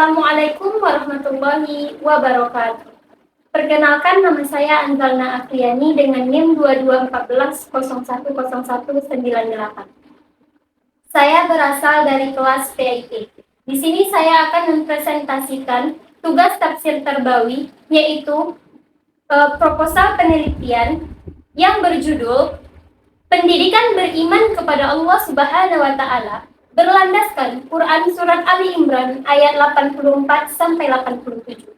Assalamualaikum warahmatullahi wabarakatuh. Perkenalkan, nama saya Anzalna Afriani dengan NIM 2214010198. Saya berasal dari kelas PIP. Di sini saya akan mempresentasikan tugas tafsir Tarbawi, yaitu proposal penelitian yang berjudul Pendidikan Beriman kepada Allah Subhanahu wa Ta'ala berlandaskan Quran Surat Ali Imran ayat 84 sampai 87.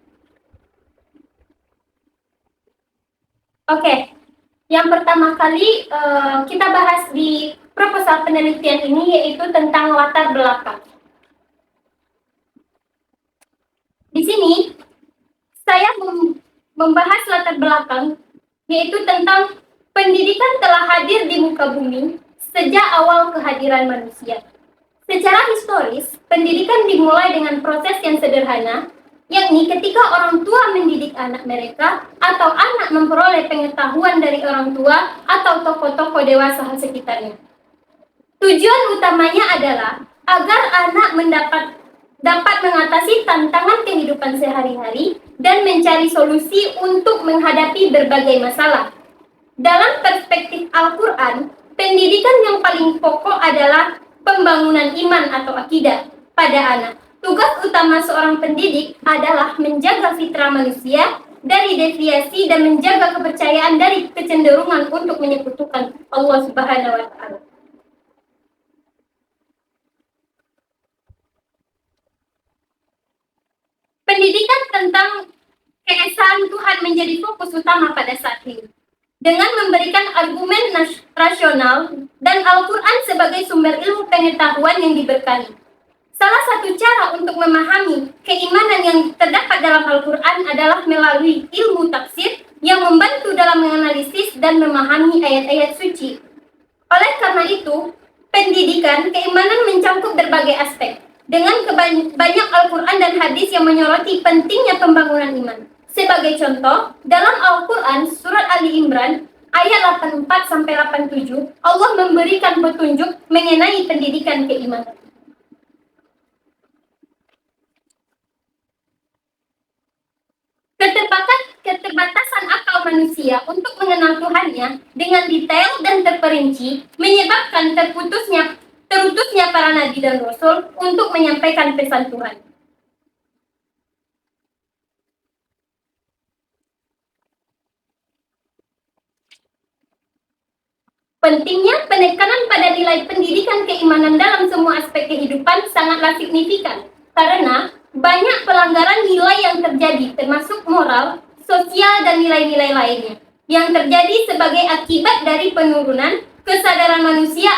Oke, yang pertama kali kita bahas di proposal penelitian ini yaitu tentang latar belakang. Di sini saya membahas latar belakang yaitu tentang pendidikan telah hadir di muka bumi sejak awal kehadiran manusia. Secara historis, pendidikan dimulai dengan proses yang sederhana, yakni ketika orang tua mendidik anak mereka atau anak memperoleh pengetahuan dari orang tua atau tokoh-tokoh dewasa sekitarnya. Tujuan utamanya adalah agar anak dapat mengatasi tantangan kehidupan sehari-hari dan mencari solusi untuk menghadapi berbagai masalah. Dalam perspektif Al-Quran, pendidikan yang paling pokok adalah pembangunan iman atau akidah pada anak. Tugas utama seorang pendidik adalah menjaga fitrah manusia dari deviasi dan menjaga kepercayaan dari kecenderungan untuk menyekutukan Allah Subhanahu wa Ta'ala. Pendidikan tentang keesaan Tuhan menjadi fokus utama pada saat ini, dengan memberikan argumen rasional dan Al-Quran sebagai sumber ilmu pengetahuan yang diberkahi. Salah satu cara untuk memahami keimanan yang terdapat dalam Al-Quran adalah melalui ilmu tafsir yang membantu dalam menganalisis dan memahami ayat-ayat suci. Oleh karena itu, pendidikan keimanan mencakup berbagai aspek, dengan banyak Al-Quran dan hadis yang menyoroti pentingnya pembangunan iman. Sebagai contoh, dalam Al-Quran Surat Ali Imran ayat 84-87, Allah memberikan petunjuk mengenai pendidikan keimanan. Keterbatasan akal manusia untuk mengenal Tuhannya dengan detail dan terperinci menyebabkan terutusnya para nabi dan rasul untuk menyampaikan pesan Tuhan. Pentingnya penekanan pada nilai pendidikan keimanan dalam semua aspek kehidupan sangatlah signifikan, karena banyak pelanggaran nilai yang terjadi, termasuk moral, sosial, dan nilai-nilai lainnya, yang terjadi sebagai akibat dari penurunan kesadaran manusia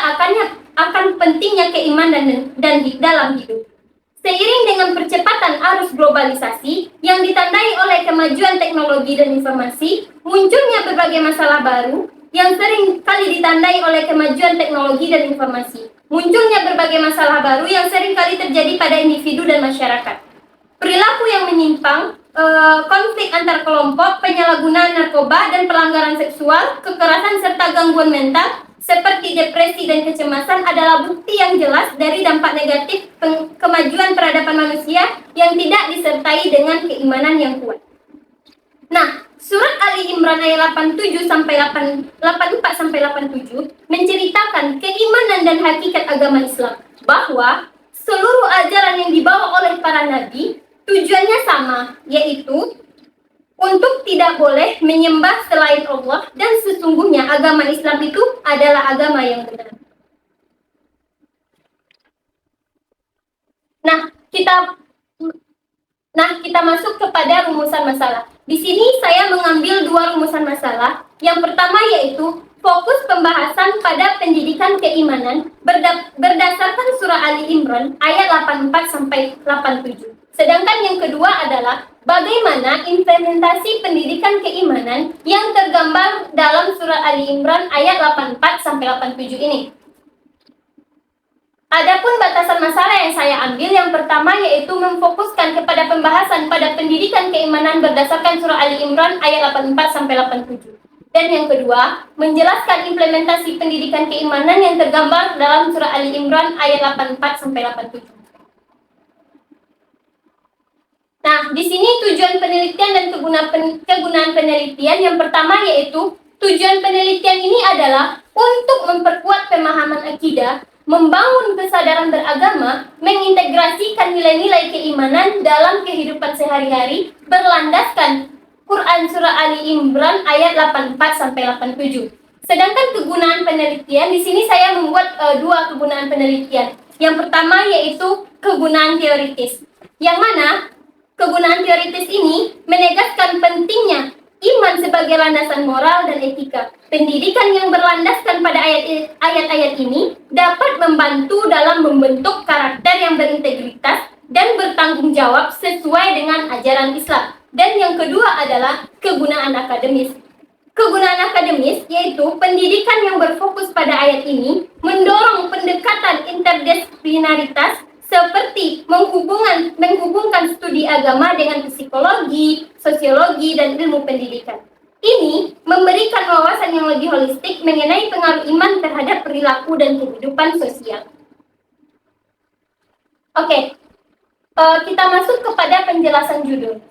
akan pentingnya keimanan dan dalam hidup. Seiring dengan percepatan arus globalisasi yang ditandai oleh kemajuan teknologi dan informasi, munculnya berbagai masalah baru yang sering kali ditandai oleh kemajuan teknologi dan informasi. Munculnya berbagai masalah baru yang sering kali terjadi pada individu dan masyarakat. Perilaku yang menyimpang, konflik antar kelompok, penyalahgunaan narkoba dan pelanggaran seksual, kekerasan serta gangguan mental seperti depresi dan kecemasan adalah bukti yang jelas dari dampak negatif kemajuan peradaban manusia yang tidak disertai dengan keimanan yang kuat. Nah, Surat Ali Imran ayat 84-87 menceritakan keimanan dan hakikat agama Islam, bahwa seluruh ajaran yang dibawa oleh para nabi tujuannya sama, yaitu untuk tidak boleh menyembah selain Allah, dan sesungguhnya agama Islam itu adalah agama yang benar. Nah, kita masuk kepada rumusan masalah. Di sini saya mengambil dua rumusan masalah. Yang pertama yaitu fokus pembahasan pada pendidikan keimanan berdasarkan surah Ali Imran ayat 84-87. Sedangkan yang kedua adalah bagaimana implementasi pendidikan keimanan yang tergambar dalam surah Ali Imran ayat 84-87 ini. Adapun batasan masalah yang saya ambil, yang pertama yaitu memfokuskan kepada pembahasan pada pendidikan keimanan berdasarkan surah Ali Imran ayat 84-87. Dan yang kedua, menjelaskan implementasi pendidikan keimanan yang tergambar dalam surah Ali Imran ayat 84-87. Nah, di sini tujuan penelitian dan kegunaan penelitian yang pertama yaitu tujuan penelitian ini adalah untuk memperkuat pemahaman akidah, membangun kesadaran beragama, mengintegrasikan nilai-nilai keimanan dalam kehidupan sehari-hari berlandaskan Quran Surah Ali Imran ayat 84 sampai 87. Sedangkan kegunaan penelitian di sini saya membuat dua kegunaan penelitian. Yang pertama yaitu kegunaan teoritis, yang mana kegunaan teoritis ini menegaskan pentingnya iman sebagai landasan moral dan etika. Pendidikan yang berlandaskan pada ayat-ayat ini dapat membantu dalam membentuk karakter yang berintegritas dan bertanggung jawab sesuai dengan ajaran Islam. Dan yang kedua adalah kegunaan akademis. Kegunaan akademis yaitu pendidikan yang berfokus pada ayat ini mendorong pendekatan interdisiplinaritas seperti menghubungkan studi agama dengan psikologi, sosiologi, dan ilmu pendidikan. Ini memberikan wawasan yang lebih holistik mengenai pengaruh iman terhadap perilaku dan kehidupan sosial. Oke, kita masuk kepada penjelasan judul.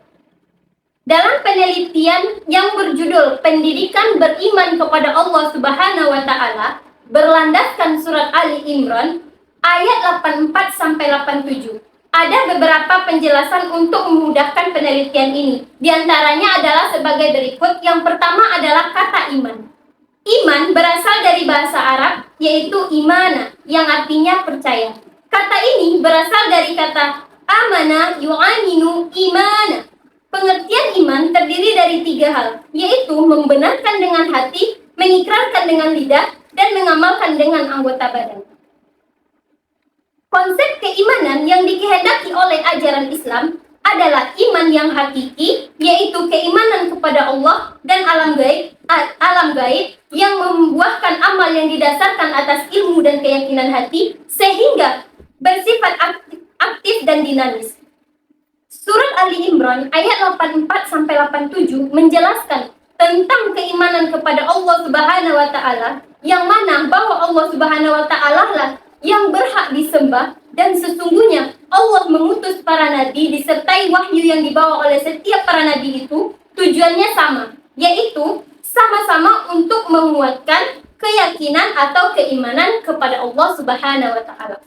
Dalam penelitian yang berjudul Pendidikan Beriman kepada Allah Subhanahu wa Ta'ala, berlandaskan surat Ali Imran ayat 84 sampai 87. Ada beberapa penjelasan untuk memudahkan penelitian ini. Di antaranya adalah sebagai berikut. Yang pertama adalah kata iman. Iman berasal dari bahasa Arab yaitu imana yang artinya percaya. Kata ini berasal dari kata amana yu'aminu imana. Pengertian iman terdiri dari tiga hal, yaitu membenarkan dengan hati, mengikrarkan dengan lidah, dan mengamalkan dengan anggota badan. Konsep keimanan yang dikehendaki oleh ajaran Islam adalah iman yang hakiki, yaitu keimanan kepada Allah dan alam gaib yang membuahkan amal yang didasarkan atas ilmu dan keyakinan hati, sehingga bersifat aktif dan dinamis. Surat Ali Imran ayat 84 sampai 87 menjelaskan tentang keimanan kepada Allah Subhanahu wa Ta'ala, yang mana bahwa Allah Subhanahu wa Ta'ala lah yang berhak disembah, dan sesungguhnya Allah mengutus para nabi disertai wahyu yang dibawa oleh setiap para nabi itu tujuannya sama, yaitu sama-sama untuk menguatkan keyakinan atau keimanan kepada Allah Subhanahu wa Ta'ala.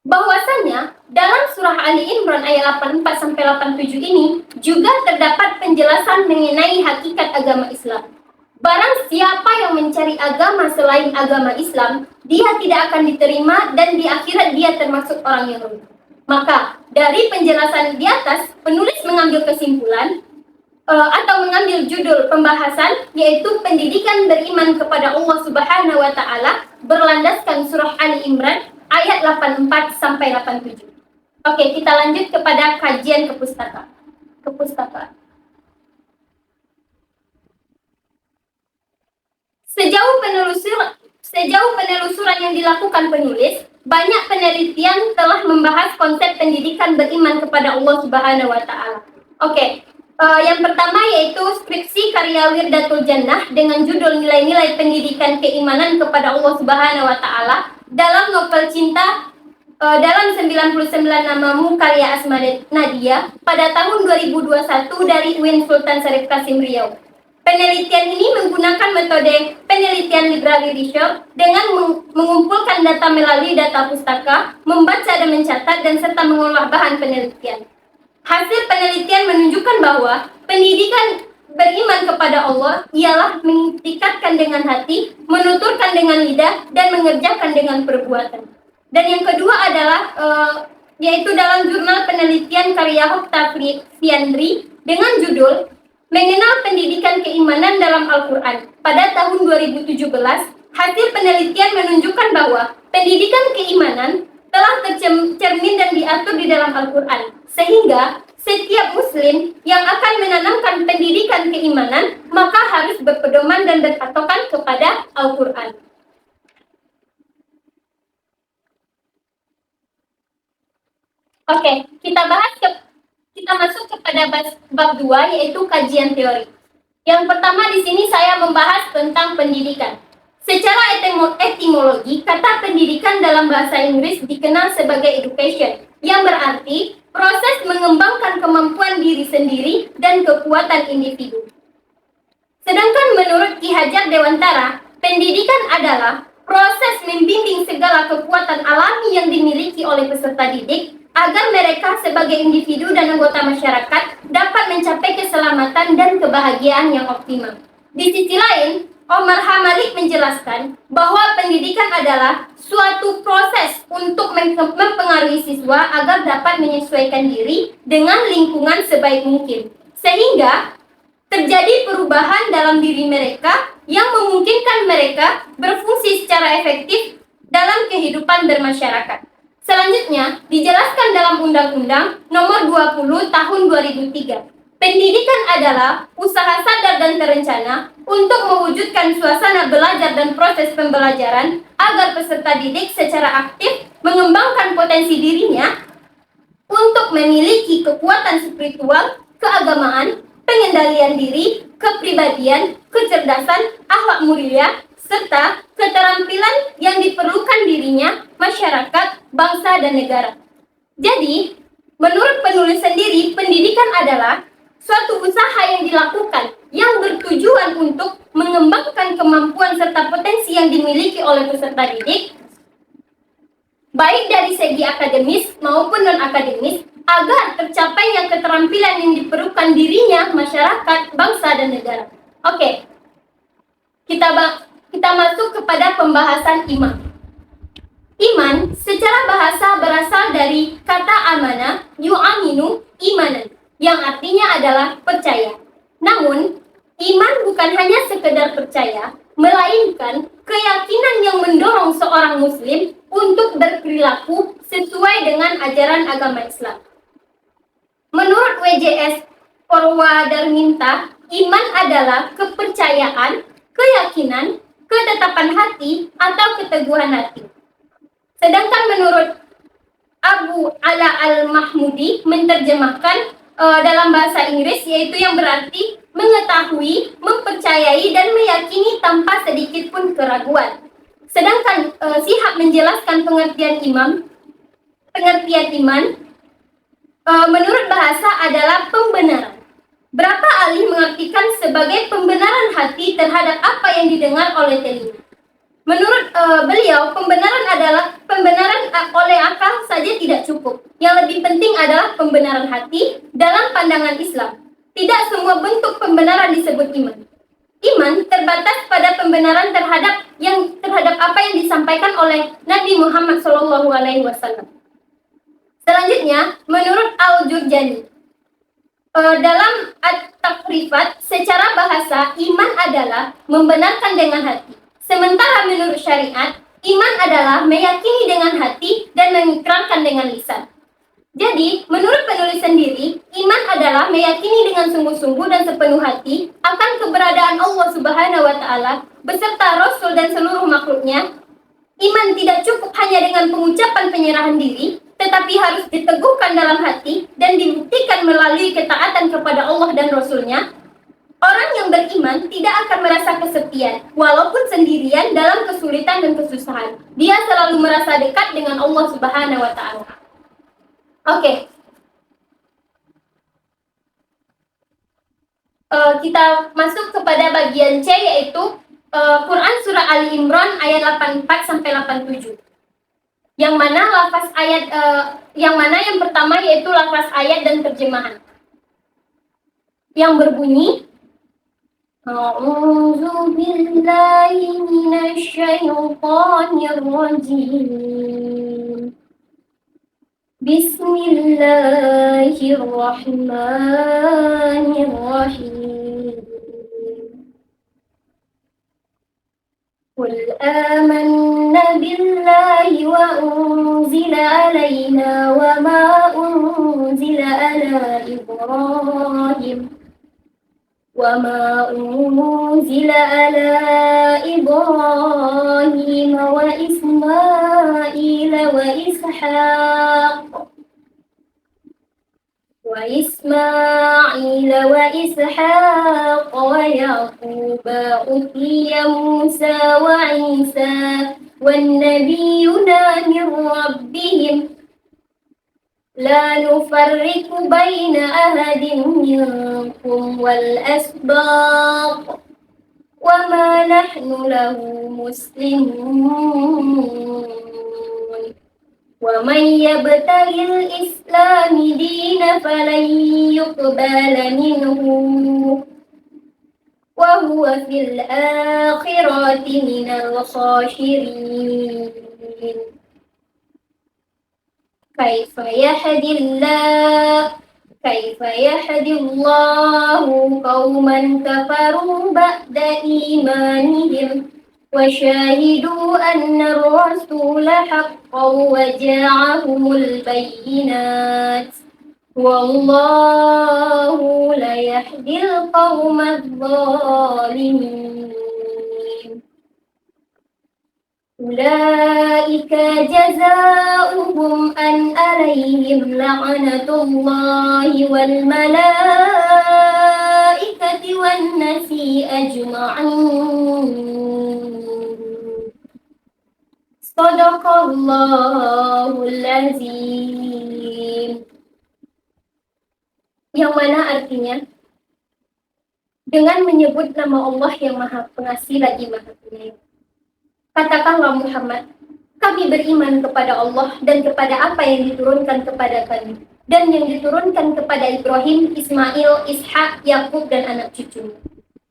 Bahwasanya dalam surah Ali Imran ayat 84 sampai 87 ini juga terdapat penjelasan mengenai hakikat agama Islam. Barang siapa yang mencari agama selain agama Islam, dia tidak akan diterima dan di akhirat dia termasuk orang yang rugi. Maka dari penjelasan di atas, penulis mengambil kesimpulan atau mengambil judul pembahasan yaitu pendidikan beriman kepada Allah Subhanahu wa Ta'ala berlandaskan surah Ali Imran ayat 84 sampai 87. Oke, kita lanjut kepada kajian kepustakaan. Sejauh penelusuran yang dilakukan penulis, banyak penelitian telah membahas konsep pendidikan beriman kepada Allah Subhanahu wa Ta'ala. Oke, yang pertama yaitu skripsi karya Wirdatul Jannah dengan judul Nilai-nilai Pendidikan Keimanan kepada Allah Subhanahu wa Ta'ala dalam novel cinta dalam 99 namamu karya Asma Nadia pada tahun 2021 dari UIN Sultan Syarif Kasim Riau. Penelitian ini menggunakan metode penelitian library research dengan mengumpulkan data melalui data pustaka, membaca dan mencatat, dan serta mengolah bahan penelitian. Hasil penelitian menunjukkan bahwa pendidikan beriman kepada Allah ialah mengitikadkan dengan hati, menuturkan dengan lidah, dan mengerjakan dengan perbuatan. Dan yang kedua adalah yaitu dalam jurnal penelitian karya Oktaviandri dengan judul Mengenal Pendidikan Keimanan dalam Al-Quran. Pada tahun 2017, hasil penelitian menunjukkan bahwa pendidikan keimanan telah tercermin dan diatur di dalam Al-Quran, sehingga setiap muslim yang akan menanamkan pendidikan keimanan maka harus berpedoman dan berpatokan kepada Al-Quran. Oke, kita masuk kepada bab 2 yaitu kajian teori. Yang pertama di sini saya membahas tentang pendidikan. Secara etimologi, kata pendidikan dalam bahasa Inggris dikenal sebagai education, yang berarti proses mengembangkan kemampuan diri sendiri dan kekuatan individu. Sedangkan menurut Ki Hajar Dewantara, pendidikan adalah proses membimbing segala kekuatan alami yang dimiliki oleh peserta didik agar mereka sebagai individu dan anggota masyarakat dapat mencapai keselamatan dan kebahagiaan yang optimal. Di sisi lain, Omar H. Malik menjelaskan bahwa pendidikan adalah suatu proses untuk mempengaruhi siswa agar dapat menyesuaikan diri dengan lingkungan sebaik mungkin, sehingga terjadi perubahan dalam diri mereka yang memungkinkan mereka berfungsi secara efektif dalam kehidupan bermasyarakat. Selanjutnya, dijelaskan dalam Undang-Undang Nomor 20 Tahun 2003. Pendidikan adalah usaha sadar dan terencana untuk mewujudkan suasana belajar dan proses pembelajaran agar peserta didik secara aktif mengembangkan potensi dirinya untuk memiliki kekuatan spiritual, keagamaan, pengendalian diri, kepribadian, kecerdasan, akhlak mulia, serta keterampilan yang diperlukan dirinya, masyarakat, bangsa, dan negara. Jadi, menurut penulis sendiri, pendidikan adalah suatu usaha yang dilakukan yang bertujuan untuk mengembangkan kemampuan serta potensi yang dimiliki oleh peserta didik, baik dari segi akademis maupun non-akademis, agar tercapainya keterampilan yang diperlukan dirinya, masyarakat, bangsa, dan negara. Oke, kita masuk kepada pembahasan iman. Iman secara bahasa berasal dari kata amanah, yu'aminu, imanan, yang artinya adalah percaya. Namun, iman bukan hanya sekedar percaya, melainkan keyakinan yang mendorong seorang muslim untuk berperilaku sesuai dengan ajaran agama Islam. Menurut WJS Purwadarminta, iman adalah kepercayaan, keyakinan, ketetapan hati, atau keteguhan hati. Sedangkan menurut Abu Ala Al-Mahmudi menerjemahkan dalam bahasa Inggris, yaitu yang berarti mengetahui, mempercayai, dan meyakini tanpa sedikit pun keraguan. Sedangkan Shihab menjelaskan pengertian iman menurut bahasa adalah pembenaran. Berapa ahli mengartikan sebagai pembenaran hati terhadap apa yang didengar oleh telinga. Menurut beliau, pembenaran oleh akal saja tidak cukup. Yang lebih penting adalah pembenaran hati dalam pandangan Islam. Tidak semua bentuk pembenaran disebut iman. Iman terbatas pada pembenaran terhadap apa yang disampaikan oleh Nabi Muhammad SAW. Selanjutnya, menurut Al-Jurjani, dalam At-Takrifat, secara bahasa, iman adalah membenarkan dengan hati. Sementara menurut syariat, iman adalah meyakini dengan hati dan mengikrarkan dengan lisan. Jadi, menurut penulis sendiri, iman adalah meyakini dengan sungguh-sungguh dan sepenuh hati akan keberadaan Allah Subhanahu wa Ta'ala beserta Rasul dan seluruh makhluknya. Iman tidak cukup hanya dengan pengucapan penyerahan diri, tetapi harus diteguhkan dalam hati dan dibuktikan melalui ketaatan kepada Allah dan Rasul-Nya. Orang yang beriman tidak akan merasa kesepian, walaupun sendirian dalam kesulitan dan kesusahan. Dia selalu merasa dekat dengan Allah Subhanahu wa Ta'ala. Oke. Kita masuk kepada bagian C, yaitu Quran Surah Ali Imran ayat 84 sampai 87. Yang mana yang pertama yaitu lafaz ayat dan terjemahan. Yang berbunyi, A'udzu billahi minasy syaithanir rajim. Bismillahirrahmanirrahim. Qul amanna billahi wa unzila alaina wa ma unzila ala Ibrahim وما أنزل على إبراهيم وإسماعيل وإسحاق ويعقوب أوتي موسى وعيسى والنبيون من ربهم لا نفرق بين أحد منكم والأسباط وما نحن له مسلمون ومن يبتغي الإسلام دينا فلن يقبل منه وهو في الآخرة من الخاسرين كيف يهدي الله قوما كفروا بعد إيمانهم وشاهدوا أن الرسول حق وجاءهم البينات والله لا يهدي القوم الظالمين أولئك جزاؤهم أن عليهم لعنة الله والملائكة والناس أجمعين Sadaqallahul Azim. Yang mana artinya dengan menyebut nama Allah yang Maha Pengasih lagi Maha Penyayang. Katakanlah Muhammad, kami beriman kepada Allah dan kepada apa yang diturunkan kepada kami dan yang diturunkan kepada Ibrahim, Ismail, Ishak, Yakub dan anak cucunya,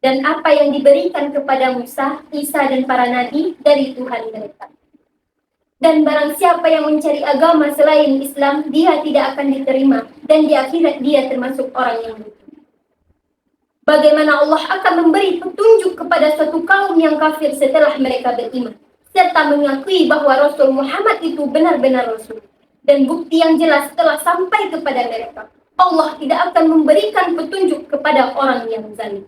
dan apa yang diberikan kepada Musa, Isa dan para nabi dari Tuhan mereka. Dan barang siapa yang mencari agama selain Islam, dia tidak akan diterima dan di akhirat dia termasuk orang yang buta. Bagaimana Allah akan memberi petunjuk kepada suatu kaum yang kafir setelah mereka beriman, serta mengakui bahwa Rasul Muhammad itu benar-benar Rasul, dan bukti yang jelas telah sampai kepada mereka. Allah tidak akan memberikan petunjuk kepada orang yang zalim.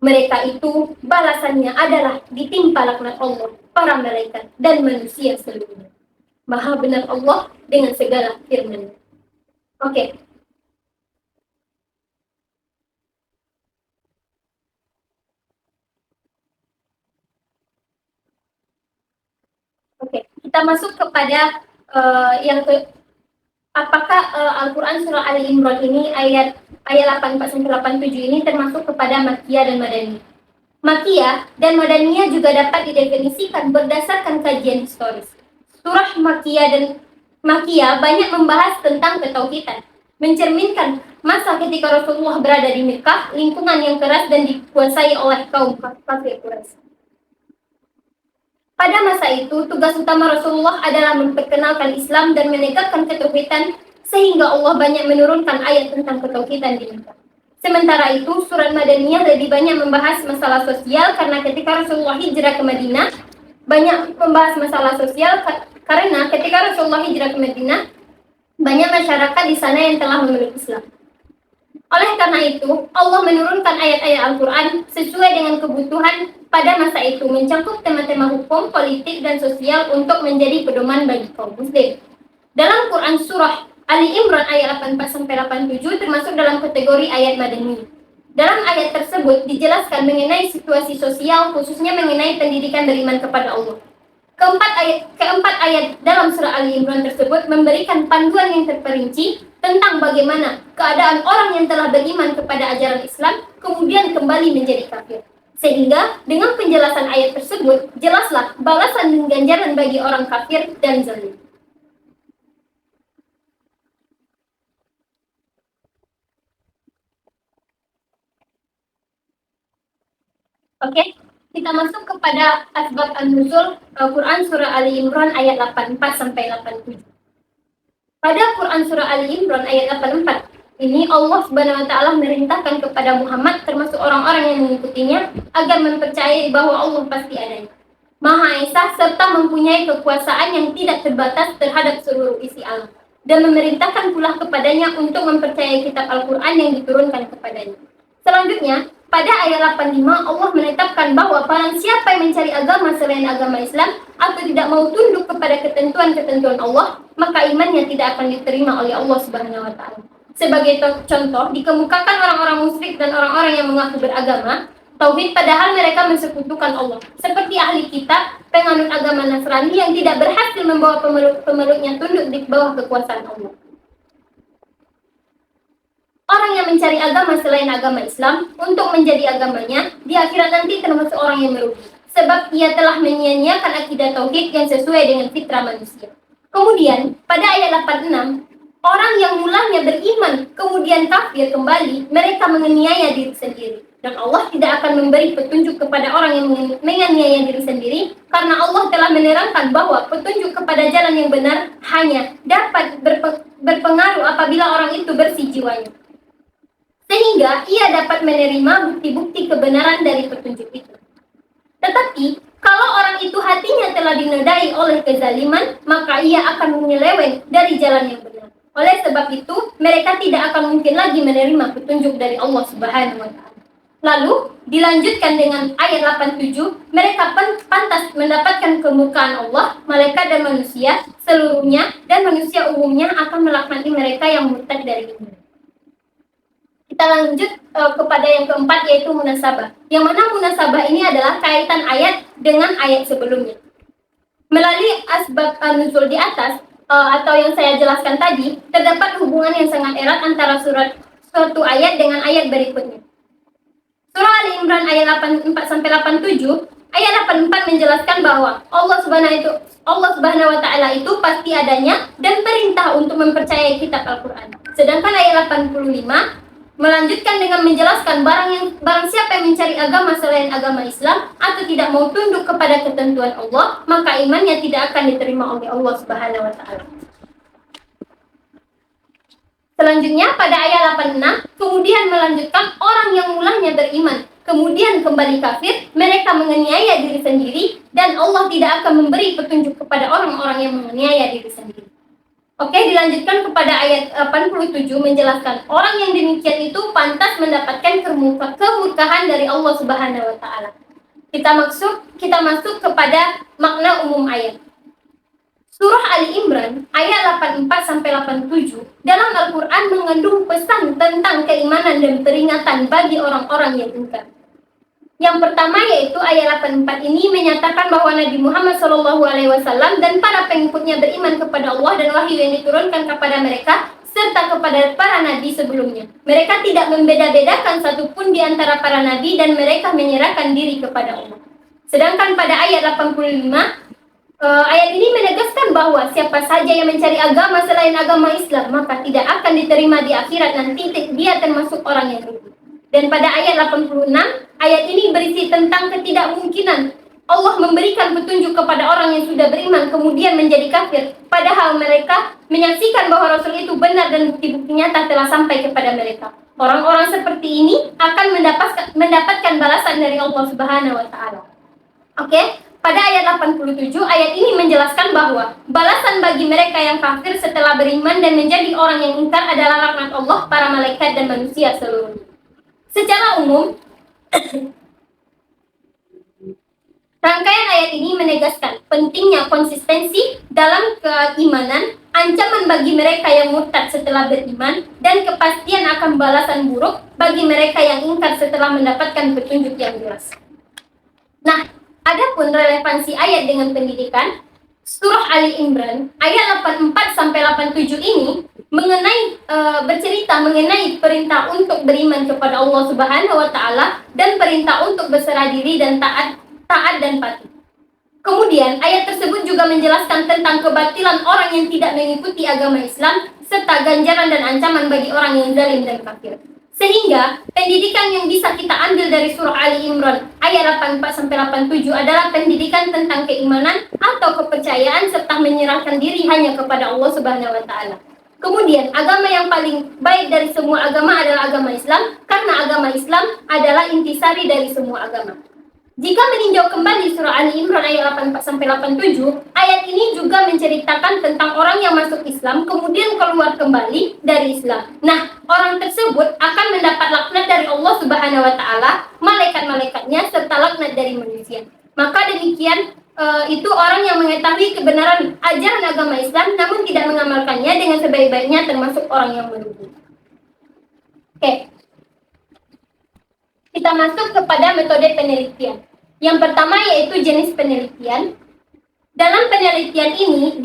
Mereka itu balasannya adalah ditimpa laknat Allah, para malaikat, dan manusia seluruhnya. Maha benar Allah dengan segala firman-Nya. Oke. Kita masuk kepada apakah Al-Quran surah Ali Imran ini ayat 84-87 ini termasuk kepada Makkiyah dan Madaniyah. Makkiyah dan Madaniyah juga dapat didefinisikan berdasarkan kajian historis. Surah Makkiyah dan Makkiyah banyak membahas tentang ketauhidan, mencerminkan masa ketika Rasulullah berada di Mekah, lingkungan yang keras dan dikuasai oleh kaum kafir Quraisy. Pada masa itu, tugas utama Rasulullah adalah memperkenalkan Islam dan menegakkan ketauhidan, sehingga Allah banyak menurunkan ayat tentang ketauhidan di Mekah. Sementara itu, surat Madaniyah lebih banyak membahas masalah sosial karena ketika Rasulullah hijrah ke Madinah, banyak membahas masalah sosial karena ketika Rasulullah hijrah ke Madinah, banyak masyarakat di sana yang telah memeluk Islam. Oleh karena itu, Allah menurunkan ayat-ayat Al-Quran sesuai dengan kebutuhan pada masa itu, mencakup tema-tema hukum, politik, dan sosial untuk menjadi pedoman bagi kaum muslim. Dalam Quran surah Ali Imran ayat 84-87 termasuk dalam kategori ayat Madani. Dalam ayat tersebut dijelaskan mengenai situasi sosial, khususnya mengenai pendidikan beriman kepada Allah. Keempat ayat dalam surah Ali Imran tersebut memberikan panduan yang terperinci tentang bagaimana keadaan orang yang telah beriman kepada ajaran Islam kemudian kembali menjadi kafir. Sehingga dengan penjelasan ayat tersebut, jelaslah balasan dan ganjaran bagi orang kafir dan zalim. Oke, kita masuk kepada asbab an-nuzul Quran surah Ali Imran ayat 84-87. Pada Quran surah Ali Imran ayat 84 ini Allah Subhanahu wa taala merintahkan kepada Muhammad termasuk orang-orang yang mengikutinya agar mempercayai bahwa Allah pasti adanya, Maha Esa, serta mempunyai kekuasaan yang tidak terbatas terhadap seluruh isi alam, dan memerintahkan pula kepadanya untuk mempercayai kitab Al-Quran yang diturunkan kepadanya. Selanjutnya, pada ayat 85 Allah menetapkan bahwa barang siapa yang mencari agama selain agama Islam atau tidak mau tunduk kepada ketentuan-ketentuan Allah, maka imannya tidak akan diterima oleh Allah Subhanahu wa taala. Sebagai contoh, dikemukakan orang-orang musyrik dan orang-orang yang mengaku beragama tauhid padahal mereka mensekutukan Allah. Seperti ahli kitab, penganut agama Nasrani yang tidak berhasil membawa pemeluknya tunduk di bawah kekuasaan Allah. Orang yang mencari agama selain agama Islam untuk menjadi agamanya, di akhirat nanti termasuk orang yang merugi. Sebab ia telah menyia-nyiakan akidah tauhid yang sesuai dengan fitrah manusia. Kemudian, pada ayat 86, orang yang mulanya beriman, kemudian kafir kembali, mereka menganiaya diri sendiri. Dan Allah tidak akan memberi petunjuk kepada orang yang menganiaya diri sendiri, karena Allah telah menerangkan bahwa petunjuk kepada jalan yang benar hanya dapat berpengaruh apabila orang itu bersih jiwanya. Sehingga ia dapat menerima bukti-bukti kebenaran dari petunjuk itu. Tetapi, kalau orang itu hatinya telah dinodai oleh kezaliman, maka ia akan menyeleweng dari jalan yang benar. Oleh sebab itu, mereka tidak akan mungkin lagi menerima petunjuk dari Allah Subhanahu wa Ta'ala. Lalu, dilanjutkan dengan ayat 87, mereka pantas mendapatkan kemurkaan Allah, malaikat dan manusia seluruhnya, dan manusia umumnya akan melaknati mereka yang murtad dari iman. Kita lanjut kepada yang keempat, yaitu munasabah. Yang mana munasabah ini adalah kaitan ayat dengan ayat sebelumnya. Melalui asbab nuzul di atas, atau yang saya jelaskan tadi, terdapat hubungan yang sangat erat antara suatu ayat dengan ayat berikutnya. Surah Ali Imran ayat 84-87, ayat 84 menjelaskan bahwa Allah Subhanahu wa Ta'ala itu pasti adanya dan perintah untuk mempercayai kitab Al-Quran. Sedangkan ayat 85 melanjutkan dengan menjelaskan barang siapa yang mencari agama selain agama Islam atau tidak mau tunduk kepada ketentuan Allah, maka imannya tidak akan diterima oleh Allah Subhanahu wa Ta'ala. Selanjutnya pada ayat 86 kemudian melanjutkan orang yang mulanya beriman kemudian kembali kafir, mereka menganiaya diri sendiri dan Allah tidak akan memberi petunjuk kepada orang-orang yang menganiaya diri sendiri. Oke, dilanjutkan kepada ayat 87 menjelaskan orang yang demikian itu pantas mendapatkan kemurkaan dari Allah Subhanahu wa Ta'ala. Kita masuk kepada makna umum ayat. Surah Ali Imran ayat 84-87 dalam Al-Quran mengandung pesan tentang keimanan dan peringatan bagi orang-orang yang ingkar. Yang pertama yaitu ayat 84 ini menyatakan bahwa Nabi Muhammad SAW dan para pengikutnya beriman kepada Allah dan wahyu yang diturunkan kepada mereka serta kepada para nabi sebelumnya. Mereka tidak membeda-bedakan satupun di antara para nabi dan mereka menyerahkan diri kepada Allah. Sedangkan pada ayat 85, ayat ini menegaskan bahwa siapa saja yang mencari agama selain agama Islam maka tidak akan diterima di akhirat nanti, dia termasuk orang yang rugi. Dan pada ayat 86, ayat ini berisi tentang ketidakmungkinan Allah memberikan petunjuk kepada orang yang sudah beriman kemudian menjadi kafir, padahal mereka menyaksikan bahwa Rasul itu benar dan bukti-bukti nyata telah sampai kepada mereka. Orang-orang seperti ini akan mendapatkan balasan dari Allah Subhanahu wa Ta'ala. Oke, pada ayat 87, ayat ini menjelaskan bahwa balasan bagi mereka yang kafir setelah beriman dan menjadi orang yang ingkar adalah laknat Allah, para malaikat dan manusia seluruhnya. Secara umum, rangkaian ayat ini menegaskan pentingnya konsistensi dalam keimanan, ancaman bagi mereka yang murtad setelah beriman, dan kepastian akan balasan buruk bagi mereka yang ingkar setelah mendapatkan petunjuk yang jelas. Nah, adapun relevansi ayat dengan pendidikan, Surah Ali Imran ayat 84-87 ini bercerita mengenai perintah untuk beriman kepada Allah Subhanahu wa Ta'ala dan perintah untuk berserah diri dan taat dan patuh. Kemudian ayat tersebut juga menjelaskan tentang kebatilan orang yang tidak mengikuti agama Islam serta ganjaran dan ancaman bagi orang yang zalim dan kafir. Sehingga pendidikan yang bisa kita ambil dari surah Ali Imran ayat 84-87 adalah pendidikan tentang keimanan atau kepercayaan serta menyerahkan diri hanya kepada Allah Subhanahu wa Ta'ala. Kemudian agama yang paling baik dari semua agama adalah agama Islam, karena agama Islam adalah intisari dari semua agama. Jika meninjau kembali surah Ali Imran ayat 84-87, ayat ini juga menceritakan tentang orang yang masuk Islam kemudian keluar kembali dari Islam. Nah, orang tersebut akan mendapat laknat dari Allah Subhanahu wa Ta'ala, malaikat-malaikatnya serta laknat dari manusia. Maka demikian itu orang yang mengetahui kebenaran ajaran agama Islam namun tidak mengamalkannya dengan sebaik-baiknya termasuk orang yang merugi. Oke, kita masuk kepada metode penelitian. Yang pertama yaitu jenis penelitian. Dalam penelitian ini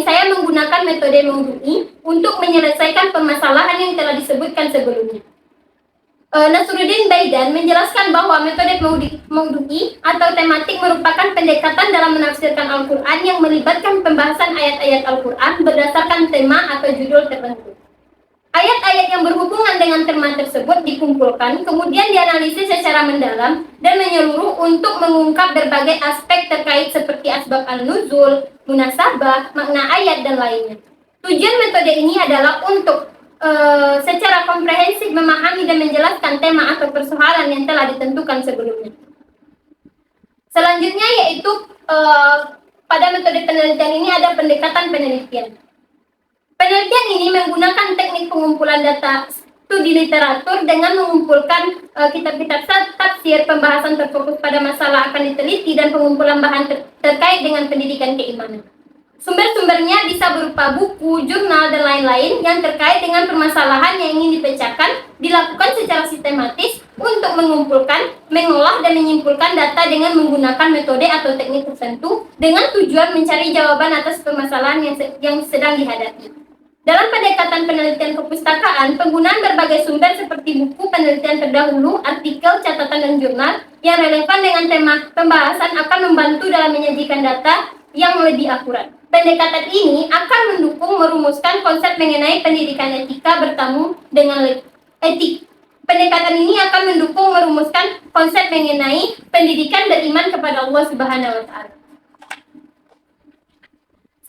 saya menggunakan metode maudu'i untuk menyelesaikan permasalahan yang telah disebutkan sebelumnya. Nasruddin Baidan menjelaskan bahwa metode maudu'i atau tematik merupakan pendekatan dalam menafsirkan Al-Quran yang melibatkan pembahasan ayat-ayat Al-Quran berdasarkan tema atau judul tertentu. Ayat-ayat yang berhubungan dengan tema tersebut dikumpulkan, kemudian dianalisis secara mendalam dan menyeluruh untuk mengungkap berbagai aspek terkait seperti asbab al-nuzul, munasabah, makna ayat, dan lainnya. Tujuan metode ini adalah untuk secara komprehensif memahami dan menjelaskan tema atau persoalan yang telah ditentukan sebelumnya. Selanjutnya yaitu pada metode penelitian ini ada pendekatan penelitian. Penelitian ini menggunakan teknik pengumpulan data studi literatur dengan mengumpulkan kitab-kitab tafsir, pembahasan terfokus pada masalah akan diteliti, dan pengumpulan bahan terkait dengan pendidikan keimanan. Sumber-sumbernya bisa berupa buku, jurnal, dan lain-lain yang terkait dengan permasalahan yang ingin dipecahkan, dilakukan secara sistematis untuk mengumpulkan, mengolah, dan menyimpulkan data dengan menggunakan metode atau teknik tertentu dengan tujuan mencari jawaban atas permasalahan yang sedang dihadapi. Dalam pendekatan penelitian perpustakaan, penggunaan berbagai sumber seperti buku penelitian terdahulu, artikel, catatan, dan jurnal yang relevan dengan tema pembahasan akan membantu dalam menyajikan data yang lebih akurat. Pendekatan ini akan mendukung merumuskan konsep mengenai pendidikan etika bertamu dengan etik. Pendekatan ini akan mendukung merumuskan konsep mengenai pendidikan beriman kepada Allah Subhanahu wa Ta'ala.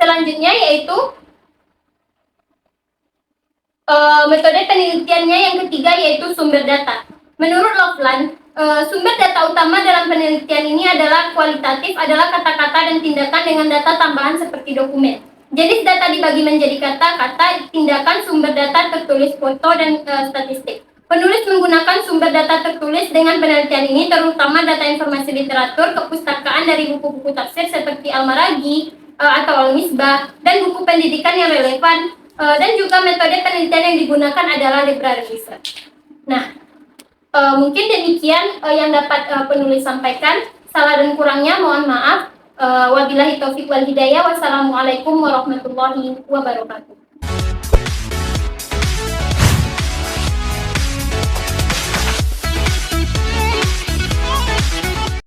Selanjutnya yaitu metode penelitiannya yang ketiga yaitu sumber data. Menurut Loveland, sumber data utama dalam penelitian ini adalah kualitatif, adalah kata-kata dan tindakan dengan data tambahan seperti dokumen. Jenis data dibagi menjadi kata-kata, tindakan, sumber data tertulis, foto, dan statistik. Penulis menggunakan sumber data tertulis dengan penelitian ini terutama data informasi literatur, kepustakaan dari buku-buku tafsir seperti Al-Maraghi atau Al-Misbah, dan buku pendidikan yang relevan. Dan juga metode penelitian yang digunakan adalah library research. Nah, mungkin demikian yang dapat penulis sampaikan. Salah dan kurangnya mohon maaf. Wabillahi taufiq wal hidayah. Wassalamualaikum warahmatullahi wabarakatuh.